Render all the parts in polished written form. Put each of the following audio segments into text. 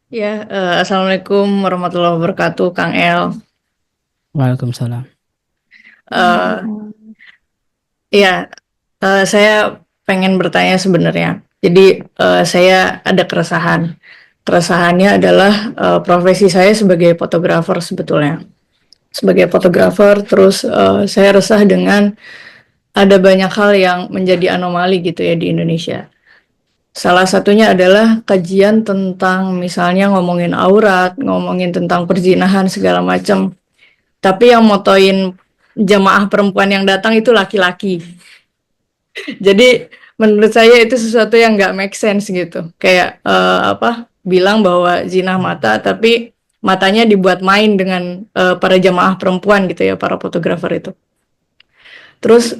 Ya, Assalamualaikum warahmatullahi wabarakatuh, Kang El. Waalaikumsalam. Eh, ya, saya pengen bertanya sebenarnya. Jadi, saya ada keresahan. Keresahannya adalah profesi saya sebagai fotografer sebetulnya. Sebagai fotografer, terus saya resah dengan ada banyak hal yang menjadi anomali gitu ya di Indonesia. Salah satunya adalah kajian tentang misalnya ngomongin aurat, ngomongin tentang perzinahan segala macam. Tapi yang motoin jamaah perempuan yang datang itu laki-laki. Jadi menurut saya itu sesuatu yang nggak make sense gitu. Kayak bilang bahwa zina mata, tapi matanya dibuat main dengan para jamaah perempuan gitu ya, para fotografer itu. Terus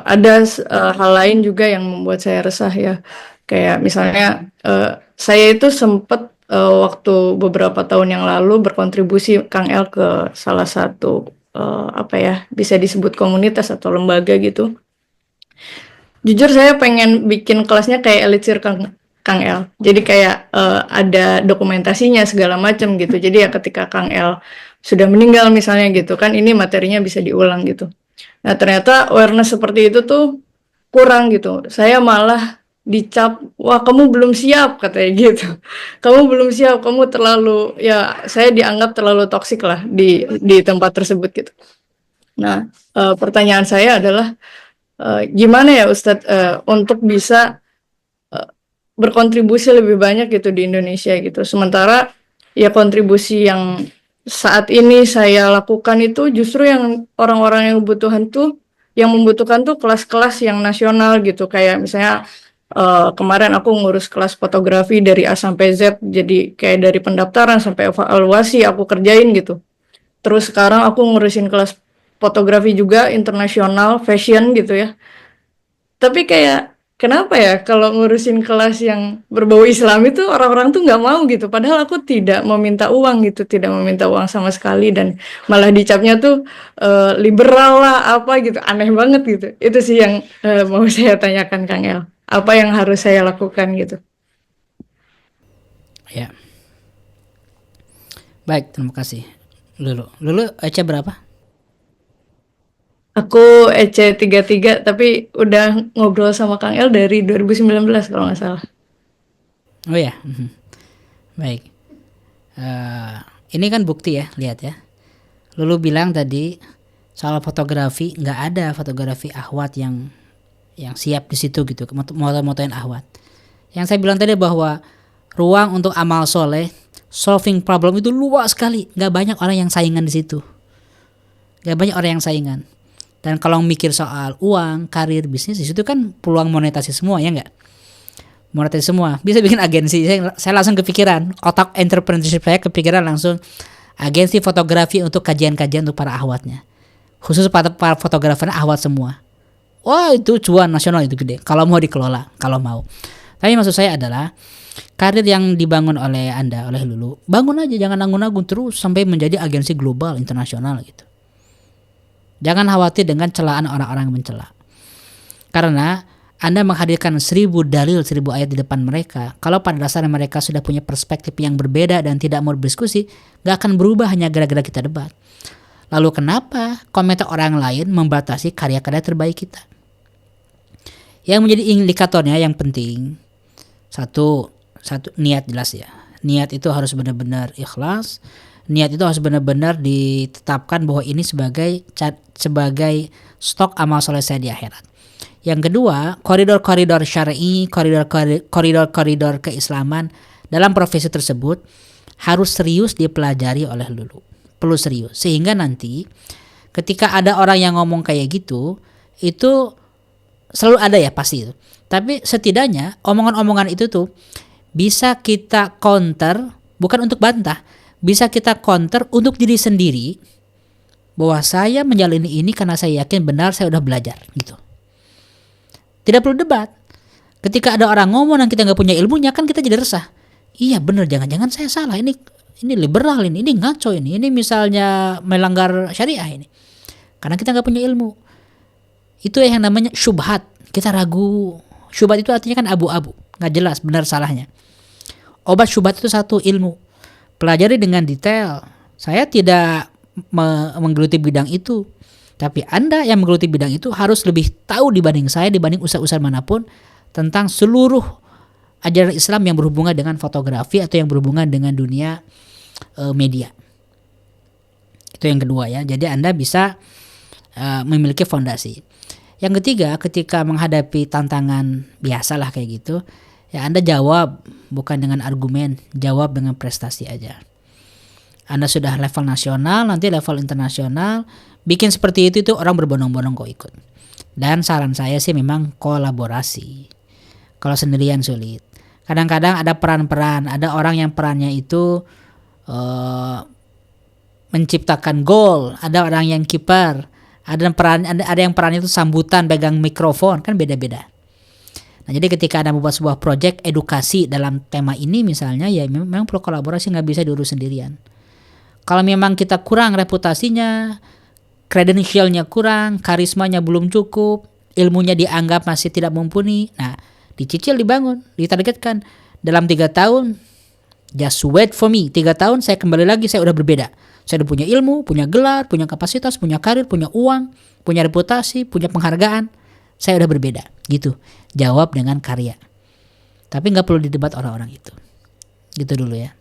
ada hal lain juga yang membuat saya resah ya. Kayak misalnya saya itu sempat waktu beberapa tahun yang lalu berkontribusi Kang El ke salah satu bisa disebut komunitas atau lembaga gitu. Jujur saya pengen bikin kelasnya kayak Elixir Kang El. Jadi kayak ada dokumentasinya segala macam gitu. Jadi ya ketika Kang El sudah meninggal misalnya gitu kan ini materinya bisa diulang gitu. Nah, ternyata awareness seperti itu tuh kurang gitu. Saya malah dicap, wah kamu belum siap katanya gitu. Kamu belum siap, kamu terlalu ya saya dianggap terlalu toksik lah di tempat tersebut gitu. Nah, pertanyaan saya adalah gimana ya Ustadz untuk bisa berkontribusi lebih banyak gitu di Indonesia gitu. Sementara ya kontribusi yang saat ini saya lakukan itu justru yang orang-orang yang membutuhkan tuh kelas-kelas yang nasional gitu kayak misalnya kemarin aku ngurus kelas fotografi dari A sampai Z jadi kayak dari pendaftaran sampai evaluasi aku kerjain gitu. Terus sekarang aku ngurusin kelas fotografi juga internasional fashion gitu ya. Tapi kayak kenapa ya kalau ngurusin kelas yang berbau Islam itu orang-orang tuh nggak mau gitu. Padahal aku tidak meminta uang gitu, tidak meminta uang sama sekali dan malah dicapnya tuh liberal lah apa gitu, aneh banget gitu. Itu sih yang mau saya tanyakan Kang El. Apa yang harus saya lakukan gitu? Ya, baik, terima kasih. Lulu EC berapa? Aku EC 33 tapi udah ngobrol sama Kang El dari 2019 kalau nggak salah. Oh ya, baik. Eh, ini kan bukti ya, lihat ya. Lulu bilang tadi soal fotografi, nggak ada fotografi ahwat yang siap di situ gitu, moto-motoin ahwat. Yang saya bilang tadi bahwa ruang untuk amal soleh, solving problem itu luas sekali. Nggak banyak orang yang saingan di situ. Nggak banyak orang yang saingan. Dan kalau mikir soal uang, karir, bisnis, di situ kan peluang monetasi semua ya nggak? Monetasi semua. Bisa bikin agensi. Saya langsung kepikiran. Otak entrepreneurship saya kepikiran langsung agensi fotografi untuk kajian-kajian untuk para ahwatnya. Khusus para fotografernya ahwat semua. Wah itu cuan nasional itu gede. Kalau mau dikelola, kalau mau. Tapi maksud saya adalah karir yang dibangun oleh Anda, oleh Lulu, bangun aja, jangan nanggung-nanggung terus sampai menjadi agensi global internasional gitu. Jangan khawatir dengan celaan orang-orang yang mencela. Karena Anda menghadirkan 1.000 dalil, 1.000 ayat di depan mereka. Kalau pada dasarnya mereka sudah punya perspektif yang berbeda dan tidak mau berdiskusi, gak akan berubah hanya gara-gara kita debat. Lalu kenapa komentar orang lain membatasi karya-karya terbaik kita? Yang menjadi indikatornya yang penting, satu, satu niat jelas ya. Niat itu harus benar-benar ikhlas. Niat itu harus benar-benar ditetapkan bahwa ini sebagai stok amal soleh saya di akhirat. Yang kedua, koridor-koridor syar'i, koridor-koridor keislaman dalam profesi tersebut harus serius dipelajari oleh Lulu. Perlu serius. Sehingga nanti ketika ada orang yang ngomong kayak gitu, itu selalu ada ya pasti itu. Tapi setidaknya omongan-omongan itu tuh bisa kita counter, bukan untuk bantah, bisa kita counter untuk diri sendiri bahwa saya menjalani ini karena saya yakin benar saya udah belajar gitu. Tidak perlu debat. Ketika ada orang ngomong dan kita nggak punya ilmunya kan kita jadi resah. Iya benar, jangan-jangan saya salah, ini liberal, ini ngaco, ini misalnya melanggar syariah ini. Karena kita nggak punya ilmu. Itu yang namanya syubhat. Kita ragu. Syubhat itu artinya kan abu-abu, nggak jelas benar salahnya. Obat syubhat itu satu, ilmu. Pelajari dengan detail. Saya tidak menggeluti bidang itu, tapi Anda yang menggeluti bidang itu harus lebih tahu dibanding saya, dibanding ustaz-ustaz manapun, tentang seluruh ajaran Islam yang berhubungan dengan fotografi atau yang berhubungan dengan dunia media. Itu yang kedua ya. Jadi Anda bisa memiliki fondasi. Yang ketiga, ketika menghadapi tantangan biasalah kayak gitu, ya Anda jawab bukan dengan argumen, jawab dengan prestasi aja. Anda sudah level nasional, nanti level internasional, bikin seperti itu orang berbondong-bondong kok ikut. Dan saran saya sih memang kolaborasi. Kalau sendirian sulit. Kadang-kadang ada peran-peran, ada orang yang perannya itu menciptakan gol, ada orang yang kiper, ada yang perannya itu sambutan, pegang mikrofon, kan beda-beda. Nah, jadi ketika Anda membuat sebuah proyek edukasi dalam tema ini misalnya, ya memang perlu kolaborasi, nggak bisa diurus sendirian. Kalau memang kita kurang reputasinya, kredensialnya kurang, karismanya belum cukup, ilmunya dianggap masih tidak mumpuni, nah dicicil, dibangun, ditargetkan dalam 3 tahun, just wait for me, 3 tahun saya kembali lagi, saya udah berbeda. Saya udah punya ilmu, punya gelar, punya kapasitas, punya karir, punya uang, punya reputasi, punya penghargaan, saya udah berbeda, gitu. Jawab dengan karya. Tapi nggak perlu didebat orang-orang itu. Gitu dulu ya.